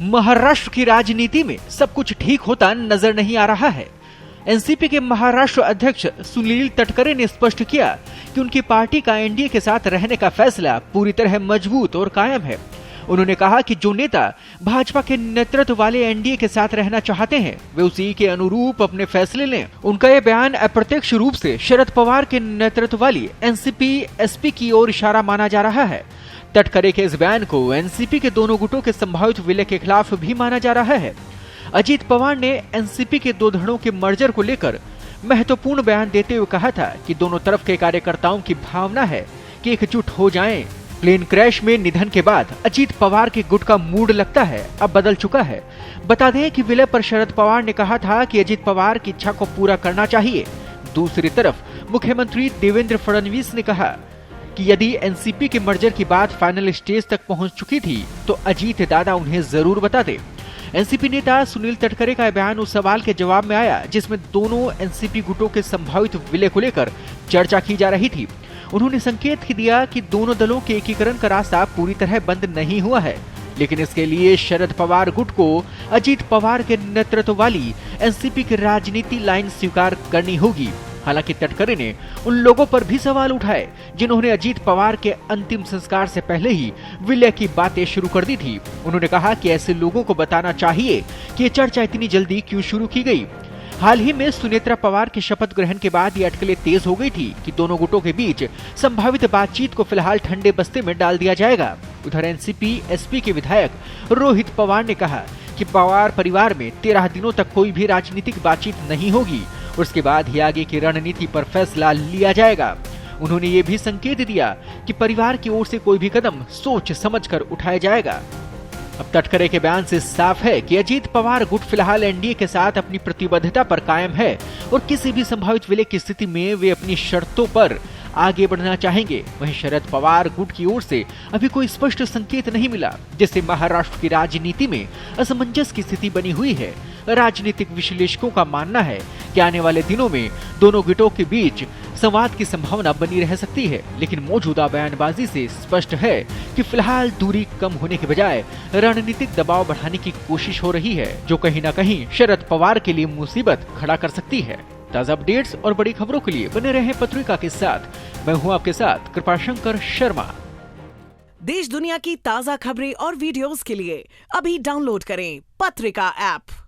महाराष्ट्र की राजनीति में सब कुछ ठीक होता नजर नहीं आ रहा है। एनसीपी के महाराष्ट्र अध्यक्ष सुनील तटकरे ने स्पष्ट किया कि उनकी पार्टी का एनडीए के साथ रहने का फैसला पूरी तरह मजबूत और कायम है। उन्होंने कहा कि जो नेता भाजपा के नेतृत्व वाले एनडीए के साथ रहना चाहते हैं वे उसी के अनुरूप अपने फैसले लें। उनका यह बयान अप्रत्यक्ष रूप से शरद पवार के नेतृत्व वाली एनसीपी एसपी की ओर इशारा माना जा रहा है। तटकरे के इस बयान को एनसीपी के दोनों गुटों के संभावित विलय के खिलाफ भी माना जा रहा है। अजीत पवार ने एनसीपी के दो धड़ों के मर्जर को लेकर महत्वपूर्ण बयान देते हुए कहा था कि दोनों तरफ के कार्यकर्ताओं की भावना है कि एकजुट हो जाएं। प्लेन क्रैश में निधन के बाद अजीत पवार के गुट का मूड लगता है अब बदल चुका है। बता दें कि विलय पर शरद पवार ने कहा था कि अजीत पवार की इच्छा को पूरा करना चाहिए। दूसरी तरफ मुख्यमंत्री देवेंद्र फडणवीस ने कहा कि यदि एनसीपी के मर्जर की बात फाइनल स्टेज तक पहुंच चुकी थी तो अजीत दादा उन्हें जरूर बता दे। एनसीपी नेता सुनील तटकरे का बयान उस सवाल के जवाब में आया जिसमें दोनों एनसीपी गुटों के संभावित विलय को लेकर चर्चा की जा रही थी। उन्होंने संकेत दिया कि दोनों दलों के एकीकरण का रास्ता पूरी तरह बंद नहीं हुआ है, लेकिन इसके लिए शरद पवार गुट को अजीत पवार के नेतृत्व वाली एनसीपी की राजनीति लाइन स्वीकार करनी होगी। हालांकि तटकरे ने उन लोगों पर भी सवाल उठाए जिन्होंने अजीत पवार के अंतिम संस्कार से पहले ही विलय की बातें शुरू कर दी थी। उन्होंने कहा कि ऐसे लोगों को बताना चाहिए कि ये चर्चा इतनी जल्दी क्यों शुरू की गई। हाल ही में सुनेत्रा पवार के शपथ ग्रहण के बाद ये अटकलें तेज हो गई थी कि दोनों गुटों के बीच संभावित बातचीत को फिलहाल ठंडे बस्ते में डाल दिया जाएगा। उधर एनसीपी एसपी के विधायक रोहित पवार ने कहा कि पवार परिवार में 13 दिनों तक कोई भी राजनीतिक बातचीत नहीं होगी, उसके बाद ही आगे की रणनीति पर फैसला लिया जाएगा। उन्होंने ये भी संकेत दिया कि परिवार की ओर से कोई भी कदम सोच समझकर उठाया जाएगा। अब तटकरे के बयान से साफ है कि अजीत पवार गुट फिलहाल एनडीए के साथ अपनी प्रतिबद्धता पर कायम है और किसी भी संभावित विलय की स्थिति में वे अपनी शर्तों पर आगे बढ़ना चाहेंगे। वहीं शरद पवार गुट की ओर से अभी कोई स्पष्ट संकेत नहीं मिला, जिससे महाराष्ट्र की राजनीति में असमंजस की स्थिति बनी हुई है। राजनीतिक विश्लेषकों का मानना है कि आने वाले दिनों में दोनों गुटों के बीच संवाद की संभावना बनी रह सकती है, लेकिन मौजूदा बयानबाजी से स्पष्ट है कि फिलहाल दूरी कम होने के बजाय रणनीतिक दबाव बढ़ाने की कोशिश हो रही है, जो कहीं न कहीं शरद पवार के लिए मुसीबत खड़ा कर सकती है। ताज़ा अपडेट्स और बड़ी खबरों के लिए बने रहें पत्रिका के साथ। मैं हूं आपके साथ कृपाशंकर शर्मा। देश दुनिया की ताज़ा खबरें और वीडियोस के लिए अभी डाउनलोड करें पत्रिका ऐप।